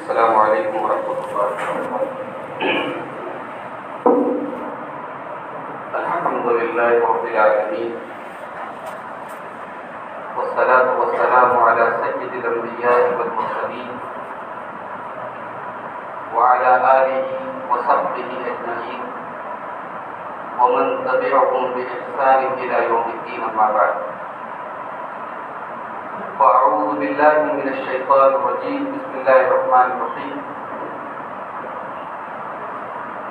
السلام علیکم ورحمۃ اللہ وبرکاتہ۔ الحمد للہ رب العالمین، والصلاة والسلام على سید الانبیاء والمرسلین وعلى آلہ وصحبہ اجمعین ومن تبعهم بإحسان إلى يوم الدين، أما بعد، فأعوذ بالله من الشيطان الرجيم، بسم الله الرحمن الرحيم۔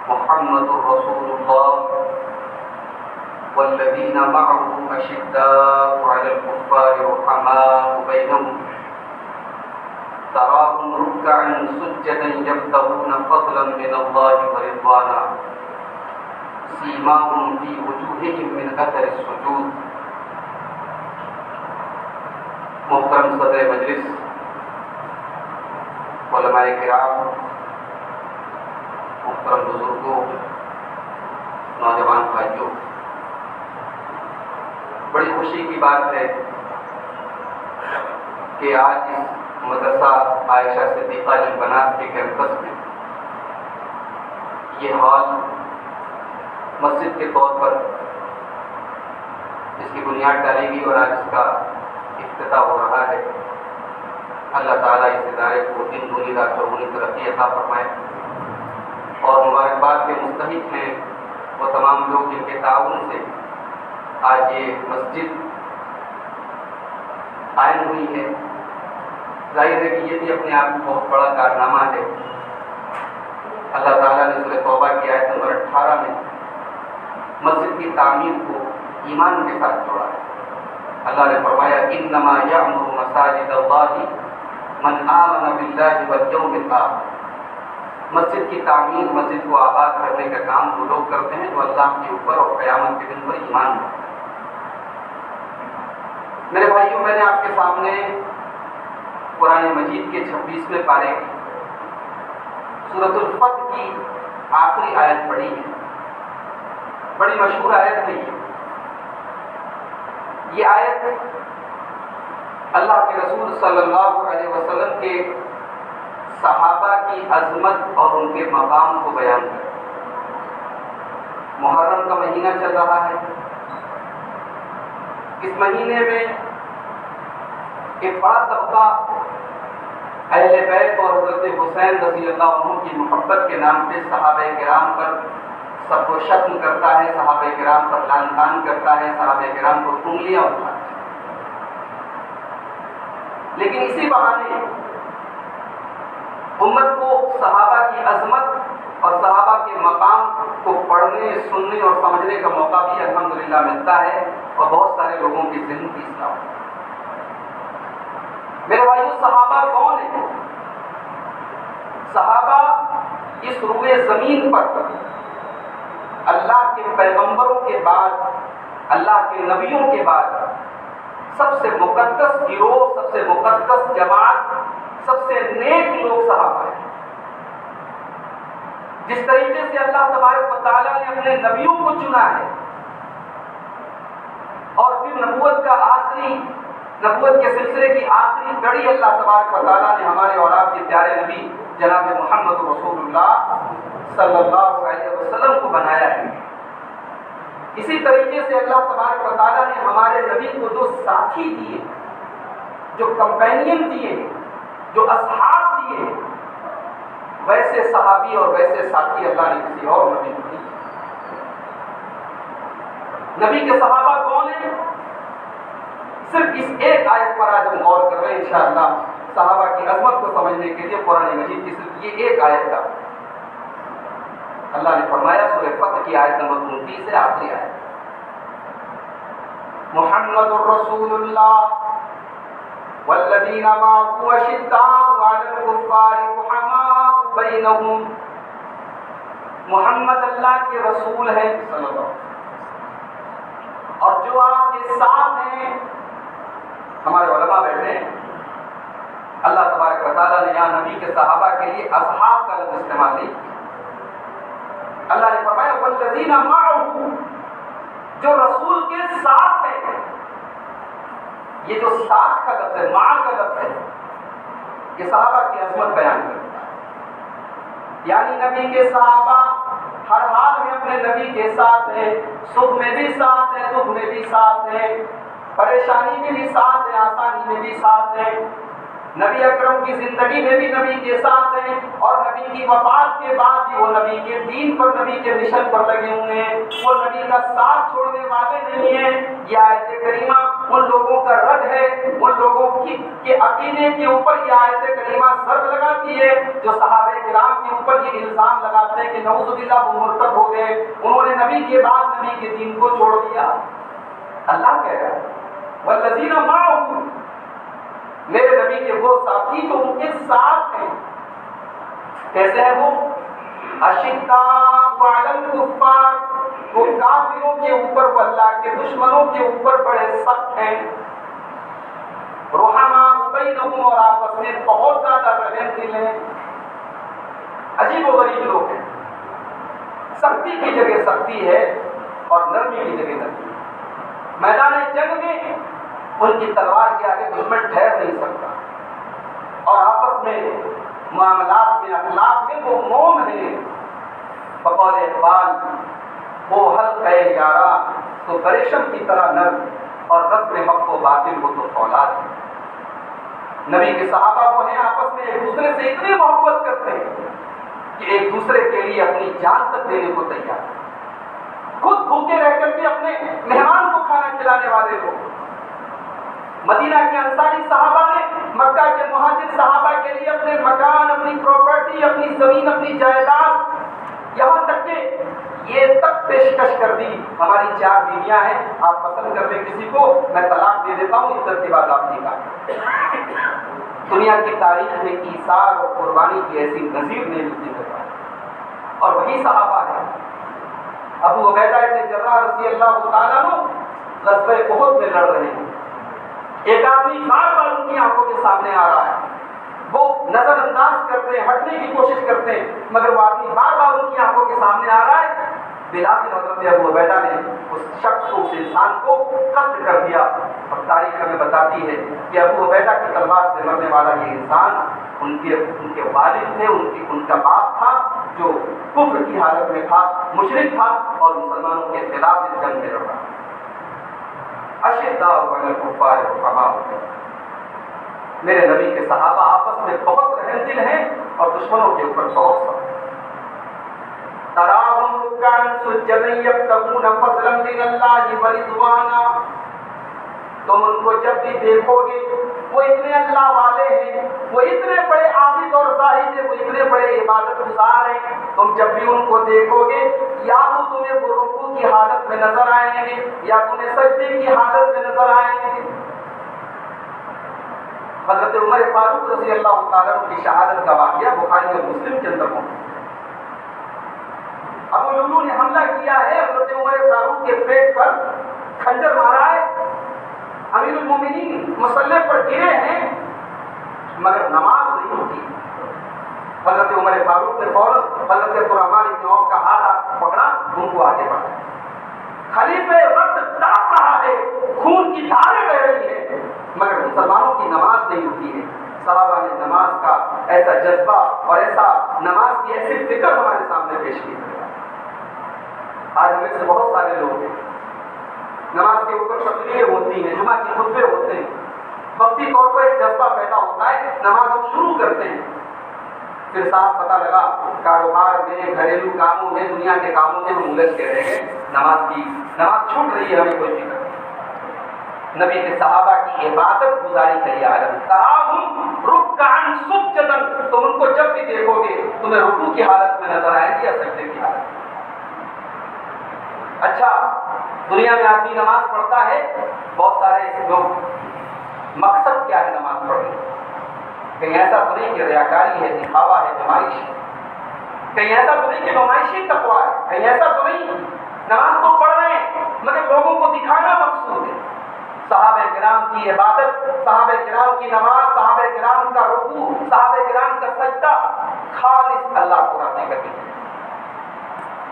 محمد رسول الله والذين معه أشداء على الكفار رحماء بينهم تراهم ركعا سجدا يبتغون فضلا من الله ورضوانا سيماهم في وجوههم من أثر السجود۔ محترم صدر مجلس، علماء کرام، محترم بزرگوں، نوجوان بھائیوں، بڑی خوشی کی بات ہے کہ آج اس مدرسہ عائشہ صدیقہ للبنات کے کیمپس میں یہ ہال مسجد کے طور پر اس کی بنیاد ڈالے گی اور آج اس کا افتتاح ہو رہا ہے۔ اللہ تعالیٰ اس ادارے کو دن دنیا رات چوگنی ترقی عطا فرمائے، اور مبارکباد کے مستحق ہیں وہ تمام لوگ جن کے تعاون سے آج یہ مسجد قائم ہوئی ہے۔ ظاہر ہے کہ یہ بھی اپنے آپ میں بہت بڑا کارنامہ ہے۔ اللہ تعالیٰ نے سورہ توبہ کی آیت نمبر 18 میں مسجد کی تعمیر کو ایمان کے ساتھ جوڑا ہے۔ اللہ نے فرمایا انما یعمر مساجد اللہ من آمن باللہ والیوم الآخر۔ مسجد کی تعمیر، مسجد کو آباد کرنے کا کام وہ لوگ کرتے ہیں جو اللہ کے اوپر اور قیامت کے دن پر ایمان رکھتے ہیں۔ میرے بھائیوں، میں نے آپ کے سامنے قرآن مجید کے 26ویں پارے کی سورۃ الفتح کی آخری آیت پڑھی ہے۔ بڑی مشہور آیت ہے یہ آیت اللہ کے رسول صلی اللہ علیہ وسلم کے صحابہ کی عظمت اور ان کے مقام کو بیان کرتی ہے۔ محرم کا مہینہ چل رہا ہے۔ اس مہینے میں ایک بڑا طبقہ اہل بیت اور حضرت حسین رضی اللہ عنہ کی محبت کے نام پہ صحابہ کرام پر سب کو شتم کرتا ہے، صحابہ کرام پر لعن طعن کرتا ہے، صحابہ کرام کو انگلیاں اٹھاتا ہے۔ لیکن اسی بہانے امت کو صحابہ کی عظمت اور صحابہ کے مقام کو پڑھنے، سننے اور سمجھنے کا موقع بھی الحمدللہ ملتا ہے، اور بہت سارے لوگوں کی ذہن کی اصلاح ہوتی ہے۔ میرے بھائیو، صحابہ کون ہیں؟ صحابہ اس روئے زمین پر اللہ کے پیغمبروں کے بعد، اللہ کے نبیوں کے بعد سب سے مقدس گروہ، سب سے مقدس جماعت، سب سے نیک لوگ صحابہ ہیں۔ جس طریقے سے اللہ تبارک و تعالیٰ نے اپنے نبیوں کو چنا ہے اور پھر نبوت کے سلسلے کی آخری کڑی اللہ تبارک و تعالیٰ نے ہمارے اور آپ کے پیارے نبی جناب محمد رسول اللہ صلی اللہ علیہ وسلم کو بنایا ہے، اسی طریقے سے اللہ تبارک و تعالیٰ نے ہمارے نبی کو جو ساتھی دیے، جو کمپینین دیے، جو اصحاب دیے، ویسے صحابی اور ویسے ساتھی اللہ نے کسی اور نبی کو دیے۔ نبی کے صحابہ کون ہیں؟ صرف اس ایک آیت پر آج ہم غور کر رہے ہیں انشاءاللہ۔ صحابہ کی عظمت کو سمجھنے کے لیے قرآن مجید کی صرف یہ ایک آیت کا اللہ نے فرمایا، سورہ فتح کی آیت نمبر 29 سے آخری آیت، محمد الرسول اللہ والذین معه اشداء علی الکفار رحماء بینہم۔ محمد اللہ کے رسول ہیں صلی اللہ علیہ وسلم، اور جو آپ کے ساتھ ہیں، ہمارے علماء بیٹھے ہیں، اللہ تبارک و تعالیٰ نے یہاں نبی کے صحابہ کے لیے اصحاب کا لفظ استعمال نہیں کیا۔ اللہ نے فرمایا والذین معه، جو رسول کے ساتھ ہیں۔ یہ جو ساتھ کا لفظ ہے، مع کا لفظ ہے، یہ صحابہ کی عظمت بیان کرتا ہے۔ یعنی نبی کے صحابہ ہر حال میں اپنے نبی کے ساتھ ہیں، سکھ میں بھی ساتھ ہیں، دکھ میں بھی ساتھ ہیں، پریشانی میں بھی ساتھ ہیں، آسانی میں بھی ساتھ ہیں۔ نبی اکرم کی زندگی میں بھی نبی کے ساتھ ہیں، اور نبی کی وفات کے بعد بھی وہ نبی کے دین پر، نبی کے مشن پر لگے ہوئے ہیں، وہ نبی کا ساتھ چھوڑنے والے نہیں ہیں۔ یہ آیت کریمہ ان لوگوں کا رد ہے، ان لوگوں کے عقیدے کے اوپر یہ آیت کریمہ ضرب لگاتی ہے جو صحابہ کرام کے اوپر یہ الزام لگاتے ہیں کہ نعوذ باللہ وہ مرتد ہو گئے، انہوں نے نبی کے بعد نبی کے دین کو چھوڑ دیا۔ اللہ کہہ رہا ہے والذین معہ، میرے نبی کے وہ ساتھی جو ان کے ساتھ ہیں، کیسے ہیں وہ؟ اشداء علی الکفار، وہ کافروں کے اوپر، وہ اللہ کے دشمنوں کے اوپر بڑے سخت ہیں۔ رحماء بینہم، اور آپس میں بہت زیادہ رحم دل ہیں۔ عجیب و غریب لوگ ہیں، سختی کی جگہ سختی ہے اور نرمی کی جگہ نرمی۔ میدان جنگ میں ان کی تلوار کے آگے دشمن ٹھہر نہیں سکتا، اور آپس میں معاملات میں، اخلاق میں وہ موم ہیں۔ بقول اقبال وہ حلقہ یارا تو پریشم کی طرح نرم، اور رسم حق و باطل ہو تو فولاد ہے۔ نبی کے صحابہ وہ ہیں، آپس میں ایک دوسرے سے اتنی محبت کرتے ہیں کہ ایک دوسرے کے لیے اپنی جان تک دینے کو تیار ہیں، خود بھوکے رہ کر کے اپنے مہمان کو کھانا کھلانے والے لوگ۔ مدینہ کے انصاری صحابہ نے مکہ کے مہاجر صحابہ کے لیے اپنے مکان، اپنی پراپرٹی، اپنی زمین، اپنی جائیداد، یہاں تک کہ یہ تک پیشکش کر دی، ہماری 4 بیویاں ہیں، آپ پسند کر لیں کسی کو، میں طلاق دے دیتا ہوں، اس ترتیبات آپ نکالیں۔ دنیا کی تاریخ میں ایثار اور قربانی کی ایسی نظیر نہیں ملتی ہے، اور وہی صحابہ ہیں۔ ابو عبیدہ ابن جراح رضی اللہ تعالیٰ عنہ غزوہ احد میں لڑ رہے ہیں، ایک آدمی بار بار ان کی آنکھوں کے سامنے آ رہا ہے، وہ نظر انداز کرتے ہیں، ہٹنے کی کوشش کرتے ہیں، مگر وہ آدمی بار بار ان کی آنکھوں کے سامنے آ رہا ہے۔ بلال حضرت ابو عبیدہ نے اس شخص کو، اس انسان کو قتل کر دیا، اور تاریخ ہمیں بتاتی ہے کہ ابو عبیدہ کی تلوار سے مرنے والا یہ انسان ان کے والد تھے، ان کا باپ تھا جو کفر کی حالت میں تھا، مشرک تھا، اور مسلمانوں کے خلاف اس جنگ میں لڑ رہا۔ اشداء علی الکفار رحماء، میرے نبی کے صحابہ آپس میں بہت رحم دل ہیں اور دشمنوں کے اوپر بہت سخت۔ تراہم رکعا سجدا یبتغون فضلا من اللہ ورضوانا، تم ان کو جب بھی دیکھو گے وہ اتنے اللہ والے ہیں، وہ اتنے بڑے عابد اور زاہد ہیں، وہ اتنے بڑے عبادت گزار ہیں، تم جب بھی ان کو دیکھو گے یا تو تمہیں وہ رکوع کی حالت میں نظر آئیں گے یا تمہیں سجدے کی حالت میں نظر آئیں گے۔ حضرت عمر فاروق رضی اللہ تعالیٰ عنہ کی شہادت کا واقعہ بخاری اور مسلم کے اندر موجود ہے۔ ابو لولو نے حملہ کیا ہے، حضرت عمر فاروق کے پیٹ پر خنجر مارا ہے، امیر المومنین مصلی پر گرے ہیں، مگر نماز نہیں ہوتی۔ حضرت عمر فاروق نے فوراً حضرت عبدالرحمن بن عوف کا ہاتھ پکڑا، ان کو آگے بڑھا۔ خلیفہ وقت تڑپ رہا ہے، خون کی دھاریں بہ رہی ہیں، مگر مسلمانوں کی نماز نہیں ہوتی ہے۔ صحابہ نے نماز کا ایسا جذبہ اور ایسا نماز کی ایسی فکر ہمارے سامنے پیش کی ہے۔ آج ہمیں سے بہت سارے لوگ ہیں، نماز کے اوپر تقریریں ہوتی ہیں، جمعہ کے خطبے ہوتے ہیں، وقتی طور پر ایک جذبہ پیدا ہوتا ہے، نماز ہم شروع کرتے ہیں، پھر صاحب پتہ لگا کاروبار میں، گھریلو کاموں میں، دنیا کے کاموں میں ہم الجھ کے رہ گئے، نماز چھوٹ رہی ہے، ہمیں کوئی فکر نہیں۔ نبی کے صحابہ کی عبادت گزاری کا یہ عالم، تراہم رکعا سجدا، تم ان کو جب بھی دیکھو گے تمہیں رکوع کی حالت میں نظر آئے گی یا سجدے کی حالت میں۔ اچھا، دنیا میں آدمی نماز پڑھتا ہے، بہت سارے لوگ مقصد کیا ہے نماز پڑھنے؟ کہیں ایسا تو نہیں کہ ریاکاری ہے، دکھاوا ہے، نمائش ہے، کہیں ایسا تو نہیں کہ نمائشی تقویٰ ہے، کہیں ایسا تو نہیں نماز تو پڑھ رہے ہیں مگر لوگوں کو دکھانا مقصود ہے۔ صحابہ کرام کی عبادت، صحابہ کرام کی نماز، صحابہ کرام کا رکوع، صحابہ کرام کا سجدہ خالص اللہ کو راضی کرنے کے لیے۔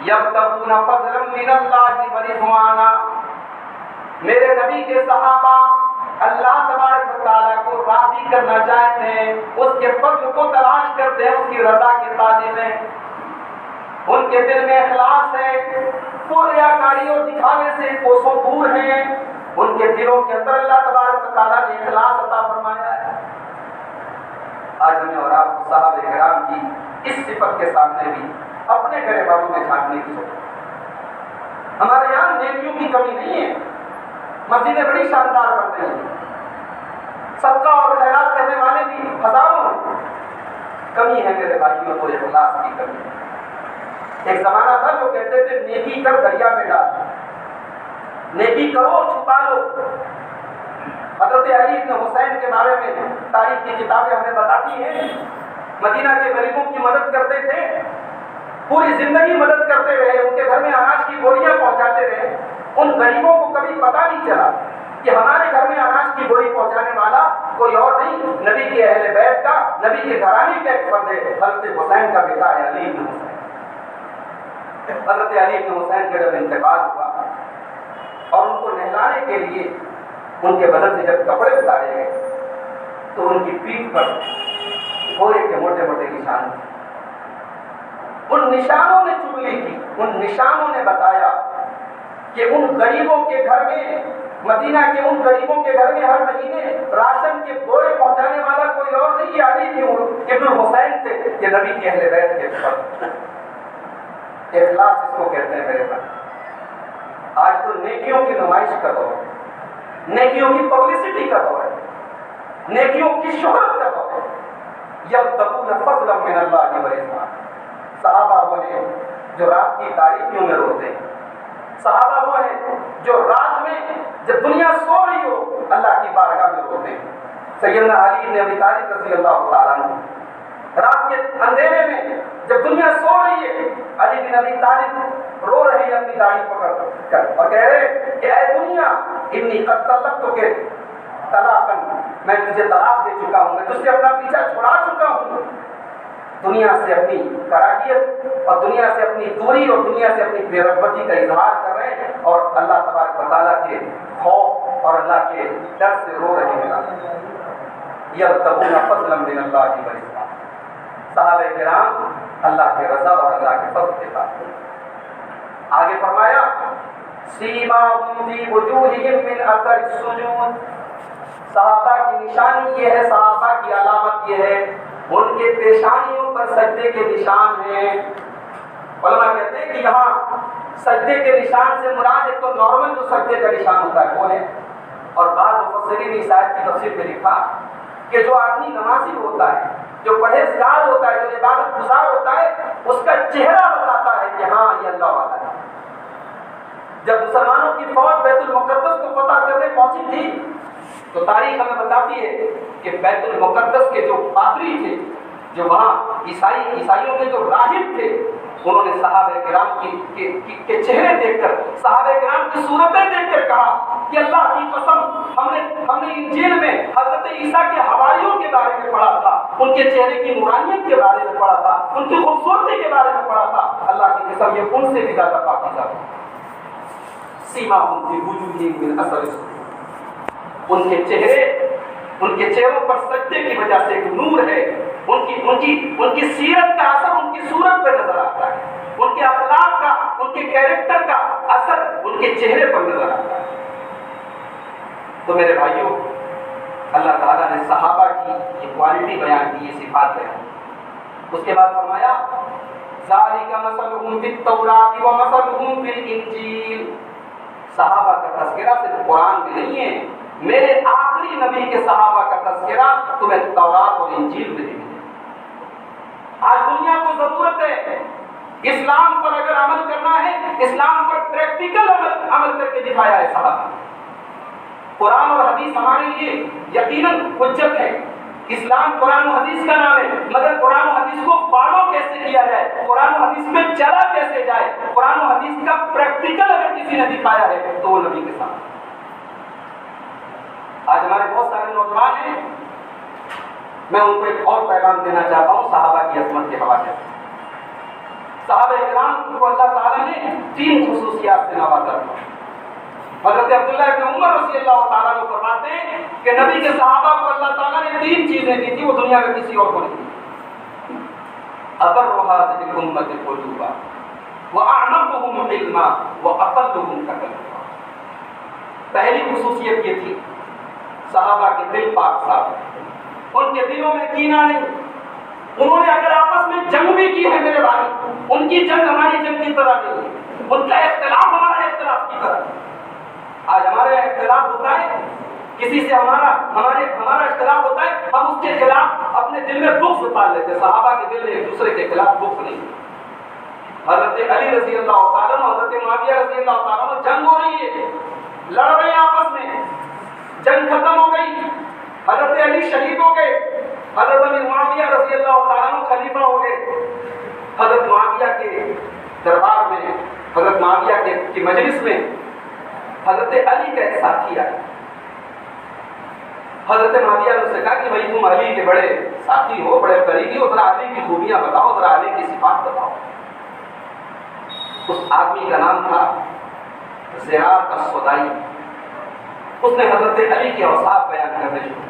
یبتغون فضلا من اللہ ورضوانا، میرے نبی کے صحابہ اللہ تبارک و تعالیٰ کو راضی کرنا چاہتے ہیں، اس کے فضل کو تلاش تلاش کرتے ہیں اس کی رضا کے طالب میں، ان کے دل میں اخلاص ہے، وہ ریاکاری اور دکھاوے سے کوسوں دور ہیں، ان کے دلوں کے اندر اللہ تبارک و تعالیٰ نے اخلاص عطا فرمایا ہے۔ آج ہمیں اور آپ کو صحابہ کرام کی اس صفت کے سامنے بھی اپنے گھر والوں میں جھانکنے کی ضرورت ہے۔ ہمارے یہاں نیکیوں کی کمی نہیں ہے، مسجدیں بڑی شاندار بن رہی ہیں، صدقہ اور خیرات کرنے والے بھی ہزاروں ہیں، کمی ہے میرے بھائیوں کو اخلاص کی کمی ہے۔ ایک زمانہ تھا جو کہتے تھے نیکی کر دریا میں ڈال، نیکی کرو اور چھپا لو۔ حضرت علی بن حسین کے بارے میں تاریخ کی کتابیں ہمیں بتاتی ہیں، مدینہ کے غریبوں کی مدد کرتے تھے، پوری زندگی مدد کرتے رہے، ان کے گھر میں اناج کی بوریاں پہنچاتے رہے۔ ان غریبوں کو کبھی پتہ نہیں چلا کہ ہمارے گھر میں اناج کی بوری پہنچانے والا کوئی اور نہیں، نبی کے اہل بیت کا، نبی کے گھرانے کا ایک فرد ہے، حضرت حسین کا بیٹا ہے علی بن حسین۔ حضرت علی بن حسین کا جب انتقال ہوا اور ان کو نہلانے کے لیے ان کے بدن سے جب کپڑے اتارے گئے تو ان کی پیٹھ پر گھوڑے کے موٹے موٹے نشان تھے۔ ان نشانوں نے چغلی کی، ان نشانوں نے بتایا کہ ان غریبوں کے گھر میں، مدینہ کے ان غریبوں کے گھر میں ہر مہینے راشن کے بورے پہنچانے والا کوئی اور نہیں، علی ابن حسین تھے، یہ نبی کے اہل بیت کے فرد۔ اخلاص اس کو کہتے ہیں میرے بھائی۔ آج تو نیکیوں کی نمائش کا دور ہے، نیکیوں کی پبلسٹی کا دور ہے، نیکیوں کی شہرت کا دور ہے۔ یبتغون فضلا من اللہ ورضوانا، صحابہ وہ ہیں جو رات کی تاریکیوں میں روتے ہیں، صحابہ وہ ہیں جو رات میں جب دنیا سو رہی ہو اللہ کی بارگاہ میں روتے ہیں۔ سیدنا علی بن ابی طالب رضی اللہ تعالیٰ عنہ رات کے اندھیرے میں جب دنیا سو رہی ہے، علی بن ابی طالب رو رہے ہیں اپنی داڑھی پکڑ کر اور کہہ رہے کہ اے دنیا انی قد طلقتک طلاقا، میں تجھے طلاق دے چکا ہوں، میں تجھ سے اپنا پیچھا چھڑا چکا ہوں۔ دنیا سے اپنی کراہیت اور دنیا سے اپنی دوری اور دنیا سے اپنی بے رغبتی کا اظہار کر رہے ہیں اور اللہ تبارک و تعالیٰ کے خوف اور اللہ کے ڈر سے رو رہے ہیں۔ یبتغون فضلا من اللہ ورضوانا، صحابہ کرام اللہ کے رضا اور اللہ کے فضل کے ساتھ۔ آگے فرمایا سیماہم فی وجوہہم من اثر السجود، صحابہ کی نشانی یہ ہے، صحابہ کی علامت یہ ہے، ان کے پیشانیوں پر سجدے کے نشان ہیں۔ علماء کہتے ہیں کہ یہاں سجدے کے نشان سے مراد ایک تو نارمل جو سجدے کا نشان ہوتا ہے وہ ہے، اور بعض مفسرین نے اس آیت کی تفسیر میں لکھا کہ جو آدمی نمازی ہوتا ہے، جو پرہیزگار ہوتا ہے، جو عبادت گزار ہوتا ہے، اس کا چہرہ بتاتا ہے کہ ہاں یہ اللہ والا ہے۔ جب مسلمانوں کی فوج بیت المقدس کو فتح کرنے پہنچی تھی تو تاریخ ہمیں بتاتی ہے کہ بیت المقدس کے جو پادری تھے، جو وہاں عیسائیوں کے جو راہب تھے، انہوں نے صحابہ کرام کے چہرے دیکھ کر، صحابہ کرام کی صورتیں دیکھ کر کہا کہ اللہ کی قسم ہم نے انجیل میں حضرت عیسیٰ کے حواریوں کے بارے میں پڑھا تھا، ان کے چہرے کی نورانیت کے بارے میں پڑھا تھا، ان کی خوبصورتی کے بارے میں پڑھا تھا، اللہ کی قسم یہ ان سے بھی زیادہ پاکیزہ ہے۔ سیماہم فی وجوہہم من اثر السجود، ان کے چہروں پر سجدے کی وجہ سے ایک نور ہے، ان کی سیرت کا اثر ان کی صورت پہ نظر آتا ہے، ان کے اخلاق کا، ان کے کیریکٹر کا اثر ان کے چہرے پر نظر آتا ہے۔ تو میرے بھائیوں، اللہ تعالیٰ نے صحابہ کی یہ کوالٹی بیان کی، یہ صفات بیان کی۔ اس کے بعد فرمایا ذالک مثلہم فی التوراۃ ومثلہم فی الانجیل، صحابہ کا تذکرہ صرف قرآن میں نہیں ہے، میرے آخری نبی کے صحابہ کا تذکرہ تمہیں تورات اور انجیل میں دکھے۔ آج دنیا کو ضرورت ہے اسلام پر اگر عمل کرنا ہے، اسلام پر پریکٹیکل عمل کر کے دکھایا ہے صحابہ۔ قرآن اور حدیث ہمارے لیے یقیناً حجت ہے، اسلام قرآن و حدیث کا نام ہے، مگر قرآن و حدیث کو فالو کیسے کیا جائے، قرآن و حدیث میں چلا کیسے جائے، قرآن و حدیث کا پریکٹیکل اگر کسی نے دکھایا ہے تو وہ نبی کے ساتھ۔ آج ہمارے بہت سارے نوجوان ہیں، میں ان کو ایک اور پیغام دینا چاہتا ہوں صحابہ کی عظمت کے حوالے سے۔ صحابہ کرام کو اللہ تعالیٰ نے 3 خصوصیات سے نوازا تھا۔ حضرت عبداللہ ابن عمر رضی اللہ تعالیٰ عنہ فرماتے ہیں کہ نبی کے صحابہ کو اللہ تعالیٰ نے 3 چیزیں دی تھی، وہ دنیا میں کسی اور کو نہیں دی۔ ابر هذه الامه قلوبا واعمقهم علما واقلهم تکلفا. پہلی خصوصیت یہ تھی صحابہ کے دل پاک صاف، ان کے دلوں میں کینہ نہیں. انہوں نے اگر آپس میں جنگ بھی کی ہے میرے بھائی، ان کی جنگ ہماری جنگ کی طرح نہیں ہے، ان کا اختلاف ہمارے اختلاف کی طرح. آج ہمارا اختلاف ہوتا ہے کسی سے، ہمارا اختلاف ہوتا ہے، ہم اس کے خلاف اپنے دل میں بغض پال لیتے. صحابہ کے دل میں ایک دوسرے کے خلاف بغض نہیں. حضرت علی رضی اللہ تعالیٰ عنہ، حضرت معاویہ رضی اللہ تعالیٰ عنہ، جنگ ہو رہی ہے، لڑ رہے ہیں آپس میں، جنگ ختم ہو گئی، حضرت علی شہید ہو گئے، حضرت امیر معاویہ رضی اللہ تعالیٰ عنہ خلیفہ ہو گئے. حضرت معاویہ کے دربار میں، حضرت معاویہ کی مجلس میں حضرت علی کا ایک ساتھی آیا. حضرت معاویہ نے اسے کہا کہ بھائی تم علی کے بڑے ساتھی ہو، بڑے قریبی ہو، ذرا علی کی خوبیاں بتاؤ، ذرا علی کی صفات بتاؤ. اس آدمی کا نام تھا زرار السدائی. اس نے حضرت علی کے اوصاف بیان کرنے شروع،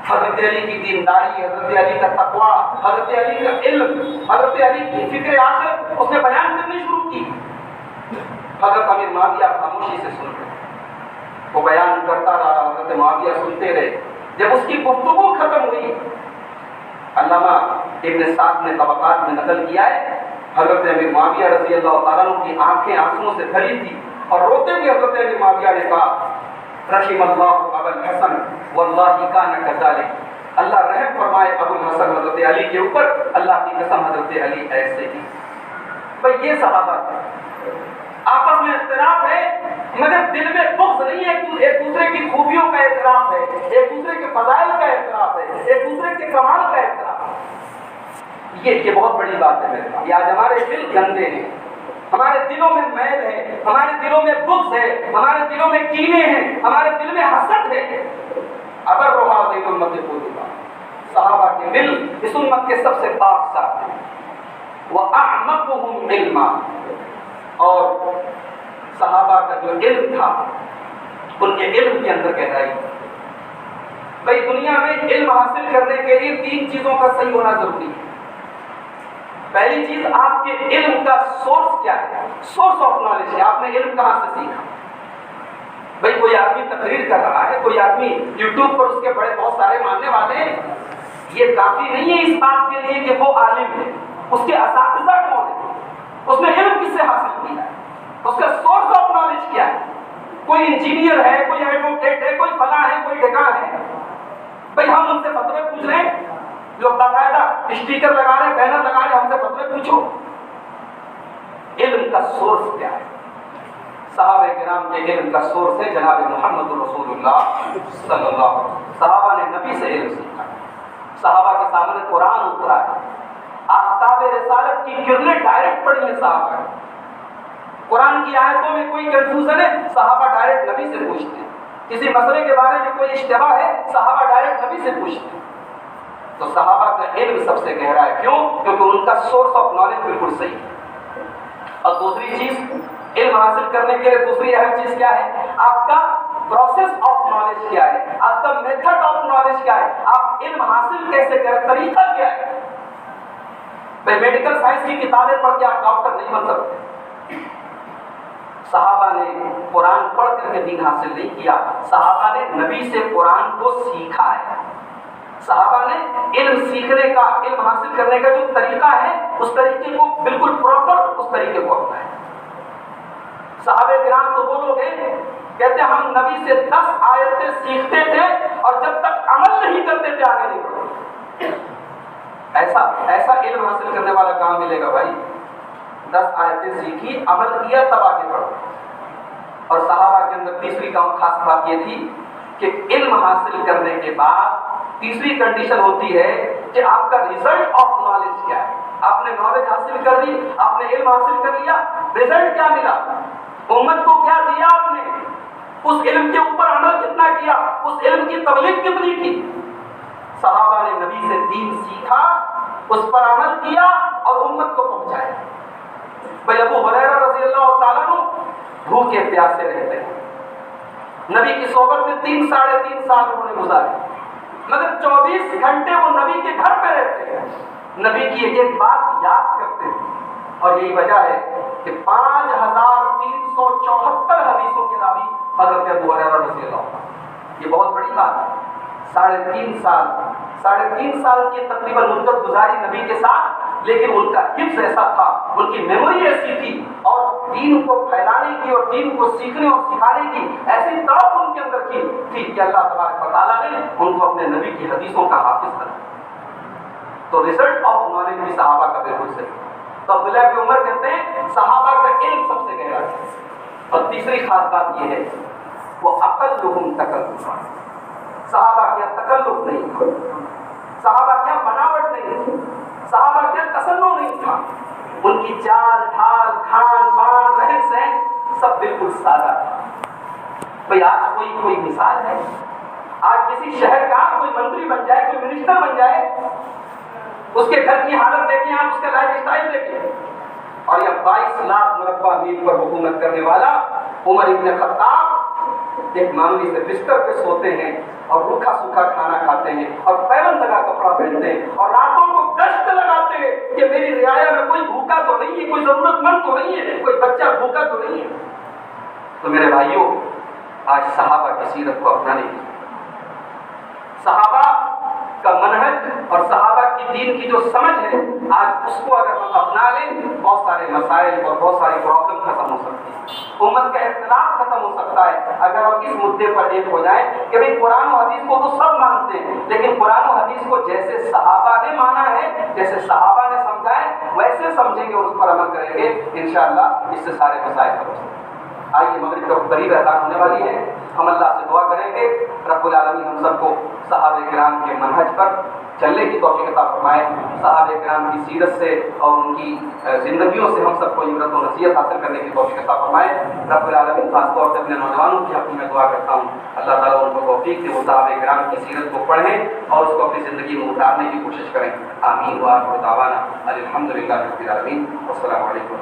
حضرت علی کی دینداری، حضرت علی کا تقویٰ، حضرت علی کا علم، حضرت علی کی فکر آخرت اس نے بیان کرنی شروع کی. حضرت امیر معاویہ خاموشی سے سن رہے، وہ بیان کرتا رہا، حضرت معاویہ سنتے رہے. جب اس کی گفتگو ختم ہوئی، علامہ ابن سعد نے طبقات میں نقل کیا ہے، حضرت امیر معاویہ رضی اللہ تعالیٰ عنہ کی آنکھیں آنسوؤں سے بھری تھی، اور روتے ہوئے حضرت امیر معاویہ نے کہا رحم اللہ ابا الحسن واللہ کان کذالک، اللہ رحم فرمائے ابو الحسن حضرت علی کے اوپر، اللہ کی قسم حضرت علی ایسے ہی. بھئی یہ صحابہ آپس میں اختلاف ہے مگر دل میں بغض نہیں ہے، ایک دوسرے کی خوبیوں کا اعتراف ہے، ایک دوسرے کے فضائل کا اعتراف ہے، ایک دوسرے کے کمال کا اعتراف ہے. یہ بہت بڑی بات ہے میرے پاس. یہ آج ہمارے دل گندے ہیں، ہمارے دلوں میں میل ہے، ہمارے دلوں میں بغض ہے، ہمارے دلوں میں کینے ہیں، ہمارے دل میں حسد ہے. ابر هذه الامه قلوبا، صحابہ کے دل اس امت کے سب سے پاک صاف ہیں. واعمقهم علما، اور صحابہ کا جو علم تھا ان کے علم کے اندر گہرائی. بھئی دنیا میں علم حاصل کرنے کے لیے 3 چیزوں کا صحیح ہونا ضروری ہے. پہلی چیز آپ کے علم کا سورس کیا ہے، سورس آف نالج ہے، آپ نے علم کہاں سے سیکھا. بھئی کوئی آدمی تقریر کر رہا ہے، کوئی آدمی یوٹیوب پر اس کے بہت سارے ماننے والے ہیں، یہ کافی نہیں ہے اس بات کے لیے کہ وہ عالم ہے. اس کے اساتذہ کون ہیں، اس نے علم کس سے حاصل کیا ہے، اس کا سورس آف نالج کیا ہے. کوئی انجینئر ہے، کوئی ایڈوکیٹ ہے، کوئی فلاں ہے، کوئی ڈھکان ہے. بھئی ہم ان سے فتوے پوچھ رہے ہیں، جو باقاعدہ اسٹیکر لگا رہے، بینر لگا رہے، ہم سے فتوے پوچھو. علم کا سورس کیا ہے؟ صحابہ کرام کے علم کا سورس ہے جناب محمد رسول اللہ صلی اللہ علیہ وسلم. صحابہ نے نبی سے علم سیکھا، صحابہ کے سامنے قرآن اترا ہے، آفتاب رسالت کی کرنیں ڈائریکٹ پڑھی ہیں صحابہ نے. قرآن کی آیتوں میں کوئی کنفیوژن ہے، صحابہ ڈائریکٹ نبی سے پوچھتے ہیں. کسی مسئلے کے بارے میں کوئی اشتباہ ہے، صحابہ ڈائریکٹ نبی سے پوچھتے ہیں. تو صحابہ کا علم سب سے گہرا ہے. کیوں؟ کیونکہ ان کا سورس آف نالج بالکل صحیح ہے. اور دوسری چیز، علم حاصل کرنے کے لیے دوسری اہم چیز کیا ہے؟ آپ کا پروسیس آف نالج کیا ہے، آپ کا میتھڈ آف نالج کیا ہے، آپ علم حاصل کیسے کریں، طریقہ کیا ہے. بھائی میڈیکل سائنس کی کتابیں پڑھ کے آپ ڈاکٹر نہیں بن سکتے. صحابہ نے قرآن پڑھ کر کے دین حاصل نہیں کیا، صحابہ نے نبی سے قرآن کو سیکھا ہے. صحابہ نے علم سیکھنے کا، علم حاصل کرنے کا جو طریقہ ہے، اس طریقے کو بالکل پراپر اس طریقے کو اپنایا. صحابہ کرام تو وہ لوگ ہیں کہتے ہیں ہم نبی سے 10 آیتیں سیکھتے تھے اور جب تک عمل نہیں کرتے تھے آگے نہیں بڑھتے. ایسا علم حاصل کرنے والا کہاں ملے گا بھائی؟ 10 آیتیں سیکھی، عمل کیا، تب آگے بڑھو. اور صحابہ کے اندر تیسری خاص بات یہ تھی کہ علم حاصل کرنے کے بعد تیسری کنڈیشن ہوتی ہے کہ آپ کا ریزلٹ آف نالج کیا ہے. آپ نے نالج حاصل کر لی، آپ نے علم حاصل کر لیا، ریزلٹ کیا ملا، امت کو کیا دیا آپ نے، اس علم کے اوپر عمل کتنا کیا، اس علم کی تبلیغ کتنی کی. صحابہ نے نبی سے دین سیکھا، اس پر عمل کیا اور امت کو پہنچایا. بھائی ابو ہریرہ رضی اللہ تعالیٰ عنہ بھوکے پیاسے رہتے ہیں، نبی کی صحبت میں 3 ساڑھے 3 سال انہوں نے گزارے، مگر 24 گھنٹے وہ نبی کے گھر پہ رہتے ہیں. نبی کی ایک ایک بات یاد کرتے ہیں، اور یہی وجہ ہے کہ 5374 حدیثوں کے راوی حضرت ابو ہریرہ رضی اللہ عنہ۔ یہ بہت بڑی بات ہے۔ 3.5 سال کی تقریباً مدت گزاری نبی کے ساتھ، لیکن ان کا حفظ ایسا تھا، ان کی میموری ایسی تھی، اور دین کو پھیلانے کی اور دین کو سیکھنے اور سکھانے کی ایسی تڑپ ان کے اندر کی تھی کہ اللہ تبارک و تعالیٰ نے ان کو اپنے نبی کی حدیثوں کا حافظ بنا۔ تو رزلٹ آف نالج بھی صحابہ کا بالکل صحیح۔ تو عبداللہ بن عمر کہتے ہیں صحابہ کا علم سب سے گہرا ہے۔ اور تیسری خاص بات یہ ہے وہ اقلہم تکلفا، صحابہ کیا تکلف نہیں تھا، صحابہ کیا بناوٹ نہیں تھی، صحابہ کیا تصنع نہیں تھا، ان کی چال ڈھال کھان پان رہن سہن سب بالکل سادہ تھا۔ بھئی آج کوئی مثال ہے، آج کسی شہر کا کوئی منتری بن جائے، کوئی منسٹر بن جائے، اس کے گھر کی حالت دیکھیں آپ، اس کا لائف اسٹائل دیکھیں، اور یہ 22 لاکھ مربع میل پر حکومت کرنے والا عمر ابن خطاب ایک معمولی سے بستر پہ سوتے ہیں اور روکھا سوکھا کھانا کھاتے ہیں اور پیون لگا کپڑا پہنتے ہیں اور راتوں کو گشت لگاتے ہیں کہ میری رعایا میں کوئی بھوکا تو نہیں ہے، کوئی ضرورت مند تو نہیں ہے، کوئی بچہ بھوکا تو نہیں ہے۔ تو میرے بھائیوں، آج صحابہ کی سیرت کو اپنانے کی، صحابہ کا منہج اور صحابہ کی دین کی جو سمجھ ہے، آج اس کو اگر ہم اپنا لیں، بہت سارے مسائل اور بہت ساری پرابلم ختم ہو سکتی ہیں، امت کا اختلاف ختم ہو سکتا ہے اگر ہم اس مدعے پر ایک ہو جائیں کہ بھئی قرآن و حدیث کو تو سب مانتے ہیں، لیکن قرآن و حدیث کو جیسے صحابہ نے مانا ہے، جیسے صحابہ نے سمجھا ہے، ویسے سمجھیں گے اور اس پر عمل کریں گے، انشاءاللہ اس سے سارے مسائل ختم ہو سکتے ہیں۔ آئیے مغرب کا قریب اذان ہونے والی ہے، ہم اللہ سے دعا کریں گے رب العالمین ہم سب کو صحابہ کرام کے منہج پر چلنے کی توفیق عطا فرمائے، صحابہ کرام کی سیرت سے اور ان کی زندگیوں سے ہم سب کو عبرت و نصیحت حاصل کرنے کی توفیق عطا فرمائے۔ رب العالمین خاص طور سے اپنے نوجوانوں کی حق میں دعا کرتا ہوں، اللہ تعالیٰ ان کو توفیق دے، وہ صحابہ کرام کی سیرت کو پڑھیں اور اس کو اپنی زندگی میں اتارنے کی کوشش کریں۔ آمین وآخر دعوانا الحمدللہ رب العالمین، والسلام علیکم۔